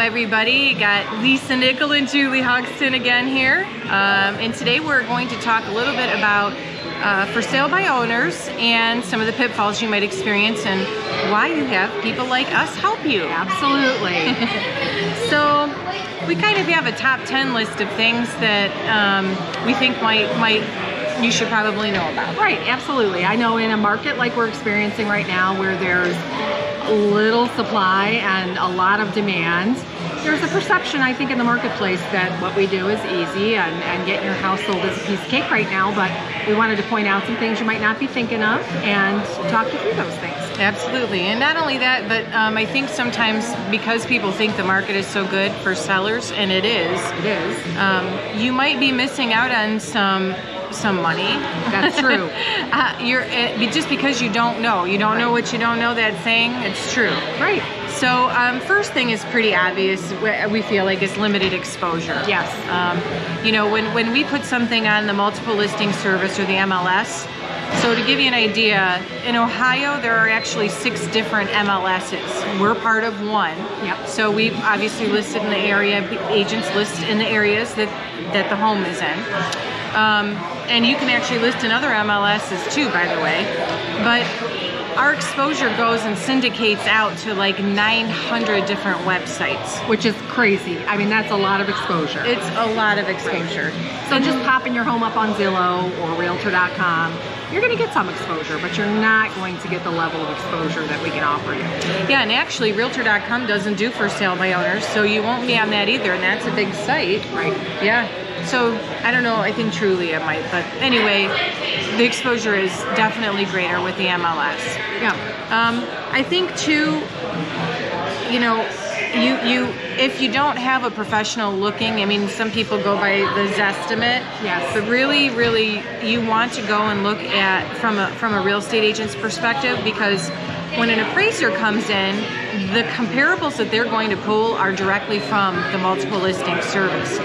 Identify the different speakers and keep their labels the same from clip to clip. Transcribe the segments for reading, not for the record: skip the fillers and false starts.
Speaker 1: everybody. Got Lisa Nickel and Julie Hogston again here. And today we're going to talk a little bit about for sale by owners and some of the pitfalls you might experience and why you have people like us help you.
Speaker 2: Absolutely.
Speaker 1: So we kind of have a top 10 list of things that we think you should probably know about.
Speaker 2: Right, absolutely. I know in a market like we're experiencing right now where there's little supply and a lot of demand, there's a perception, I think, in the marketplace that what we do is easy and getting your house sold is a piece of cake right now, but we wanted to point out some things you might not be thinking of and talk you through those things.
Speaker 1: Absolutely. And not only that, but I think sometimes because people think the market is so good for sellers, and it is, you might be missing out on some money.
Speaker 2: That's true.
Speaker 1: Just because you don't know what you don't know, that saying, it's true.
Speaker 2: Right.
Speaker 1: So first thing is pretty obvious, we feel like, is limited exposure.
Speaker 2: Yes.
Speaker 1: When we put something on the multiple listing service or the MLS, so to give you an idea, in Ohio there are actually 6 different MLSs. We're part of one.
Speaker 2: Yep.
Speaker 1: So we've obviously listed in the area, agents list in the areas that the home is in. And you can actually list in other MLSs too, by the way. But our exposure goes and syndicates out to like 900 different websites.
Speaker 2: Which is crazy. I mean, that's a lot of exposure.
Speaker 1: It's a lot of exposure.
Speaker 2: So just popping your home up on Zillow or Realtor.com, you're going to get some exposure, but you're not going to get the level of exposure that we can offer you.
Speaker 1: Yeah, and actually Realtor.com doesn't do for sale by owners, so you won't be on that either, and that's a big site.
Speaker 2: Right.
Speaker 1: Yeah. So, I don't know, I think truly it might, but anyway, the exposure is definitely greater with the MLS.
Speaker 2: Yeah.
Speaker 1: I think too, if you don't have a professional looking, I mean, some people go by the Zestimate.
Speaker 2: Yes.
Speaker 1: But really, you want to go and look at from a real estate agent's perspective, because when an appraiser comes in, the comparables that they're going to pull are directly from the multiple listing service.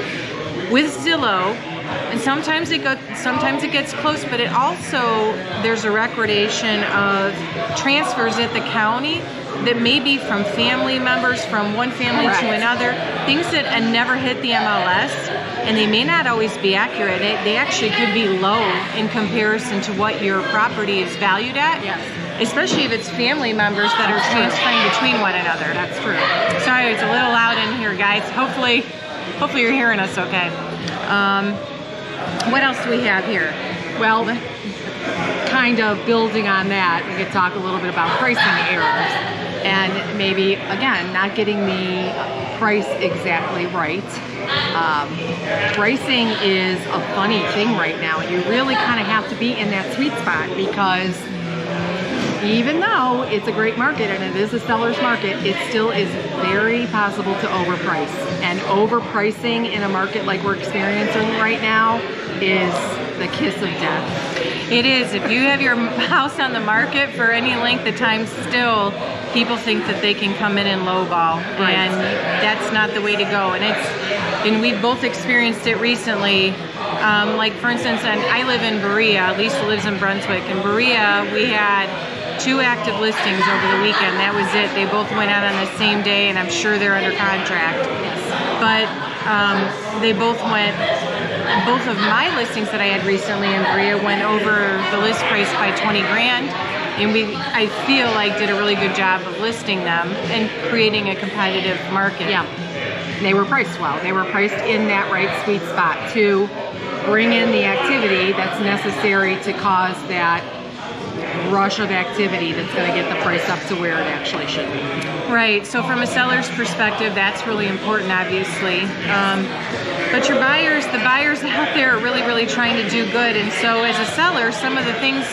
Speaker 1: With Zillow, and sometimes it gets close, but it also, there's a recordation of transfers at the county that may be from family members, from one family to another, things that never hit the MLS, and they may not always be accurate. They actually could be low in comparison to what your property is valued at.
Speaker 2: Yes.
Speaker 1: Especially if it's family members that are transferring between one another.
Speaker 2: That's true.
Speaker 1: Sorry, it's a little loud in here, guys. Hopefully you're hearing us okay. What else do we have here?
Speaker 2: Well, kind of building on that, we could talk a little bit about pricing errors. And maybe, again, not getting the price exactly right. Pricing is a funny thing right now. You really kind of have to be in that sweet spot, because even though it's a great market and it is a seller's market, it still is very possible to overprice. And overpricing in a market like we're experiencing right now is the kiss of death.
Speaker 1: It is. If you have your house on the market for any length of time still, people think that they can come in and lowball, and that's not the way to go. And we've both experienced it recently. Like for instance, and I live in Berea, Lisa lives in Brunswick. In Berea, we had 2 active listings over the weekend. That was it. They both went out on the same day, and I'm sure they're under contract. But both of my listings that I had recently in Berea went over the list price by 20 grand. And I feel like did a really good job of listing them and creating a competitive market.
Speaker 2: Yeah, they were priced well. They were priced in that right sweet spot to bring in the activity that's necessary to cause that rush of activity that's going to get the price up to where it actually should be.
Speaker 1: Right. So from a seller's perspective, that's really important, obviously. But the buyers out there are really trying to do good. And so as a seller, some of the things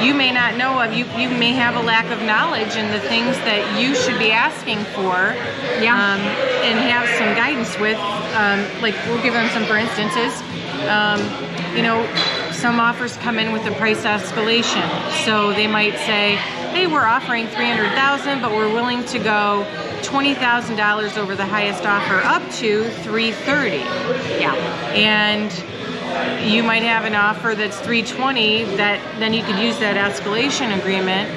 Speaker 1: you may not know of, you may have a lack of knowledge in the things that you should be asking for, and have some guidance with. Like we'll give them some for instances. Some offers come in with a price escalation. So they might say, hey, we're offering $300,000, but we're willing to go $20,000 over the highest offer up to $330,000.
Speaker 2: Yeah.
Speaker 1: And you might have an offer that's $320,000 that then you could use that escalation agreement.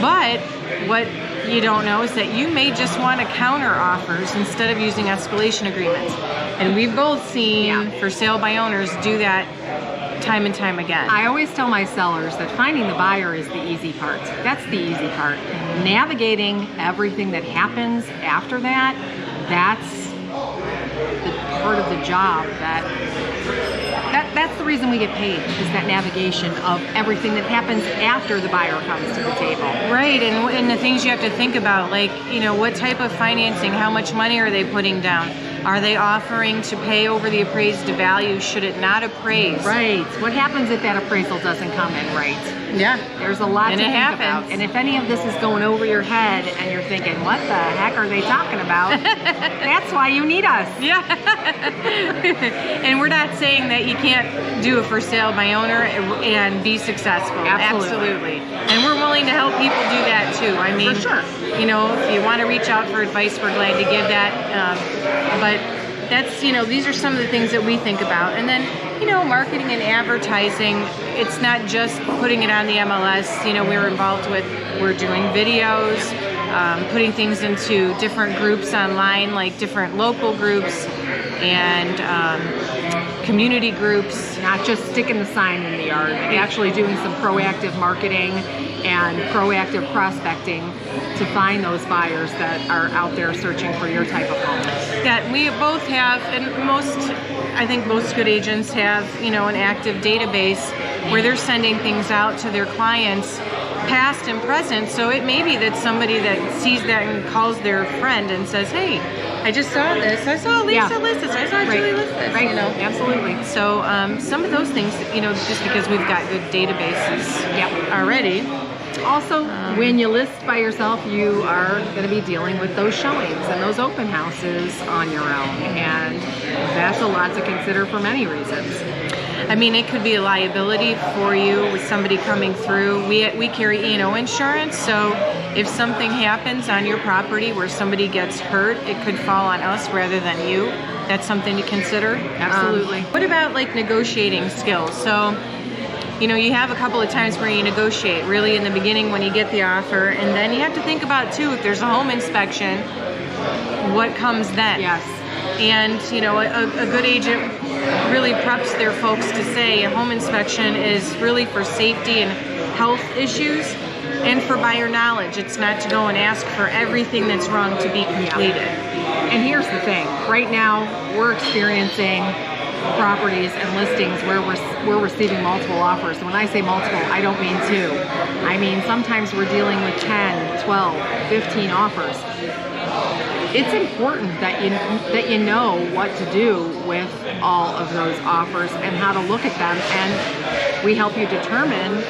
Speaker 1: But what you don't know is that you may just want to counter offers instead of using escalation agreements. And we've both seen for sale by owners do that time and time again.
Speaker 2: I always tell my sellers that finding the buyer is the easy part. That's the easy part. Navigating everything that happens after that, that's the part of the job that's the reason we get paid, is that navigation of everything that happens after the buyer comes to the table.
Speaker 1: Right, and the things you have to think about, like, you know, what type of financing, how much money are they putting down? Are they offering to pay over the appraised value? Should it not appraise?
Speaker 2: Right. What happens if that appraisal doesn't come in right?
Speaker 1: Yeah.
Speaker 2: There's a lot
Speaker 1: and
Speaker 2: to
Speaker 1: it
Speaker 2: think
Speaker 1: happens.
Speaker 2: about. And if any of this is going over your head and you're thinking, what the heck are they talking about? That's why you need us.
Speaker 1: Yeah. And we're not saying that you can't do a for sale by owner and be successful.
Speaker 2: Absolutely.
Speaker 1: And we're willing to help people do that too. I mean,
Speaker 2: for sure.
Speaker 1: You know, if you want to reach out for advice, we're glad to give that. But that's, you know, these are some of the things that we think about. And then, you know, marketing and advertising, it's not just putting it on the MLS. You know, we're doing videos, putting things into different groups online, like different local groups and community groups.
Speaker 2: Not just sticking the sign in the yard, actually doing some proactive marketing and proactive prospecting to find those buyers that are out there searching for your type of home.
Speaker 1: That we both have, and I think most good agents have, you know, an active database where they're sending things out to their clients, past and present. So it may be that somebody that sees that and calls their friend and says, hey, I just saw this. I saw Lisa list this. I saw Julie list this.
Speaker 2: Right.
Speaker 1: You know?
Speaker 2: Absolutely.
Speaker 1: So some of those things, you know, just because we've got good databases already.
Speaker 2: Also, when you list by yourself, you are going to be dealing with those showings and those open houses on your own. And that's a lot to consider for many reasons.
Speaker 1: I mean, it could be a liability for you with somebody coming through. We carry E&O insurance, so if something happens on your property where somebody gets hurt, it could fall on us rather than you. That's something to consider.
Speaker 2: Absolutely.
Speaker 1: What about like negotiating skills? So, you know, you have a couple of times where you negotiate, really in the beginning when you get the offer, and then you have to think about too, if there's a home inspection, what comes then?
Speaker 2: Yes.
Speaker 1: And, you know, a good agent really preps their folks to say a home inspection is really for safety and health issues and for buyer knowledge. It's not to go and ask for everything that's wrong to be completed.
Speaker 2: And here's the thing. Right now, we're experiencing properties and listings where we're receiving multiple offers. And when I say multiple, I don't mean two. I mean, sometimes we're dealing with 10, 12, 15 offers. It's important that you know what to do with all of those offers and how to look at them, and we help you determine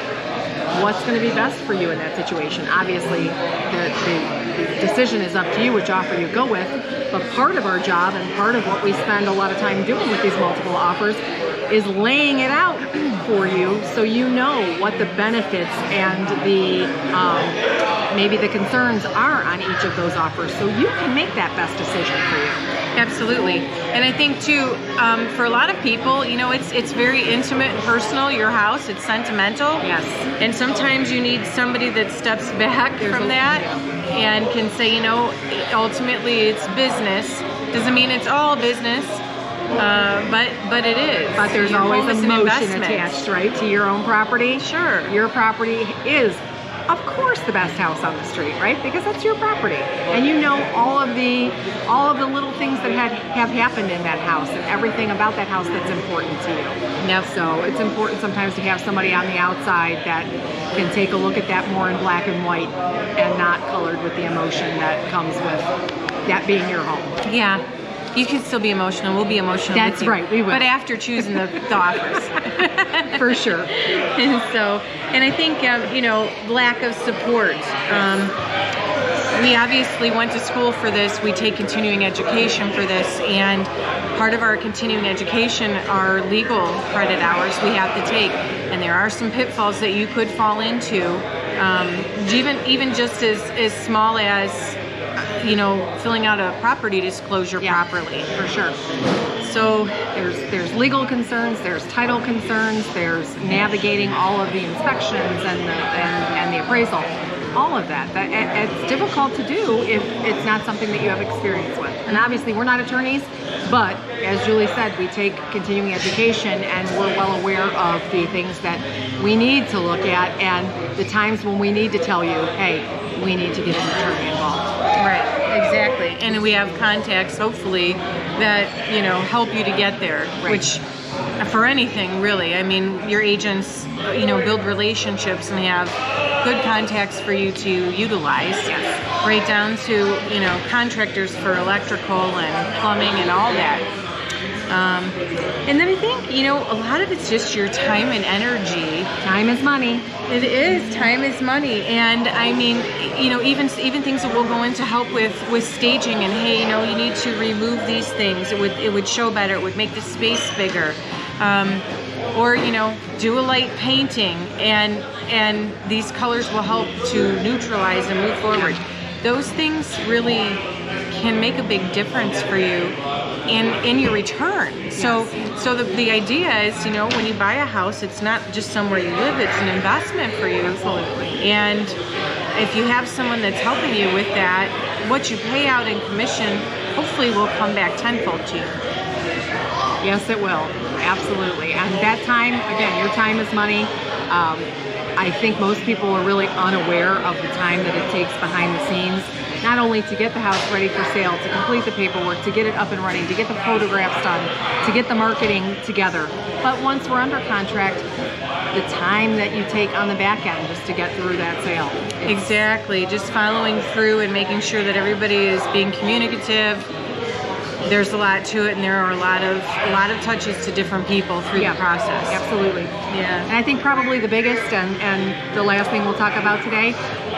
Speaker 2: what's going to be best for you in that situation. Obviously, the decision is up to you which offer you go with, but part of our job and part of what we spend a lot of time doing with these multiple offers is laying it out for you so you know what the benefits and the maybe the concerns are on each of those offers, so you can make that best decision for you.
Speaker 1: Absolutely. And I think too, for a lot of people, you know, it's very intimate and personal, your house, it's sentimental.
Speaker 2: Yes.
Speaker 1: And sometimes you need somebody that steps back from that and can say, you know, ultimately it's business. Doesn't mean it's all business, but it is.
Speaker 2: But there's
Speaker 1: Your
Speaker 2: always
Speaker 1: home is an
Speaker 2: emotion
Speaker 1: investment.
Speaker 2: attached, right, to your own property.
Speaker 1: Sure.
Speaker 2: Your property is, of course, the best house on the street, right? Because that's your property, and you know all of the little things that have happened in that house and everything about that house that's important to you.
Speaker 1: Yep.
Speaker 2: So it's important sometimes to have somebody on the outside that can take a look at that more in black and white and not colored with the emotion that comes with that being your home.
Speaker 1: Yeah. You can still be emotional. We'll be emotional.
Speaker 2: That's
Speaker 1: with you.
Speaker 2: right, we will.
Speaker 1: But after choosing the offers.
Speaker 2: For sure.
Speaker 1: And I think, you know, lack of support. We obviously went to school for this. We take continuing education for this. And part of our continuing education are legal credit hours we have to take. And there are some pitfalls that you could fall into, even just as small as, you know, filling out a property disclosure properly.
Speaker 2: For sure.
Speaker 1: So
Speaker 2: there's legal concerns, there's title concerns, there's navigating all of the inspections and the appraisal. all of that. It's difficult to do if it's not something that you have experience with. And obviously we're not attorneys, but as Julie said, we take continuing education and we're well aware of the things that we need to look at and the times when we need to tell you, hey, we need to get an attorney involved.
Speaker 1: Right, exactly. And we have contacts, hopefully, that, help you to get there,
Speaker 2: Right.
Speaker 1: which for anything, really. I mean, your agents, build relationships and have good contacts for you to utilize.
Speaker 2: Yes.
Speaker 1: Right down to, contractors for electrical and plumbing and all that. And then I think, a lot of it's just your time and energy.
Speaker 2: Time is money.
Speaker 1: It is. Time is money. And I mean, even things that we'll go in to help with staging and, hey, you need to remove these things. It would show better. It would make the space bigger. Or, do a light painting and these colors will help to neutralize and move forward. Those things really can make a big difference for you in your return. So the idea is, when you buy a house, it's not just somewhere you live, it's an investment for you.
Speaker 2: Absolutely.
Speaker 1: And if you have someone that's helping you with that, what you pay out in commission hopefully will come back tenfold to you.
Speaker 2: Yes, it will. Absolutely. And that time, again, your time is money. I think most people are really unaware of the time that it takes behind the scenes, not only to get the house ready for sale, to complete the paperwork, to get it up and running, to get the photographs done, to get the marketing together. But once we're under contract, the time that you take on the back end just to get through that sale.
Speaker 1: Exactly. Just following through and making sure that everybody is being communicative. There's a lot to it, and there are a lot of touches to different people through the process.
Speaker 2: Absolutely.
Speaker 1: Yeah.
Speaker 2: And I think probably the biggest and the last thing we'll talk about today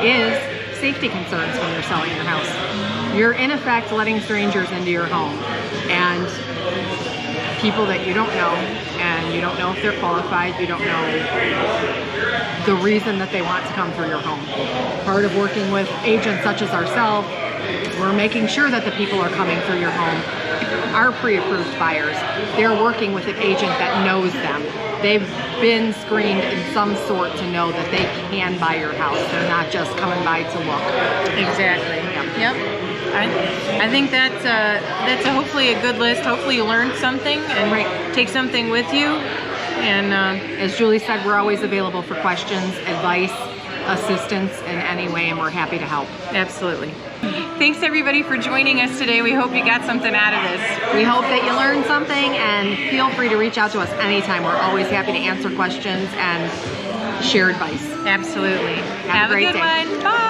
Speaker 2: is safety concerns when you're selling your house. You're in effect letting strangers into your home and people that you don't know, and you don't know if they're qualified, you don't know the reason that they want to come through your home. Part of working with agents such as ourselves, we're making sure that the people are coming through your home are pre-approved buyers. They're working with an agent that knows them. They've been screened in some sort to know that they can buy your house. They're not just coming by to look.
Speaker 1: Exactly. Yep. I think that's hopefully a good list. Hopefully you learned something and take something with you. And
Speaker 2: as Julie said, we're always available for questions, advice, assistance in any way, and we're happy to help.
Speaker 1: Absolutely. Thanks everybody for joining us today. We hope you got something out of this.
Speaker 2: We hope that you learned something, and feel free to reach out to us anytime. We're always happy to answer questions and share advice.
Speaker 1: Absolutely.
Speaker 2: Have a great
Speaker 1: good
Speaker 2: day.
Speaker 1: one. Bye.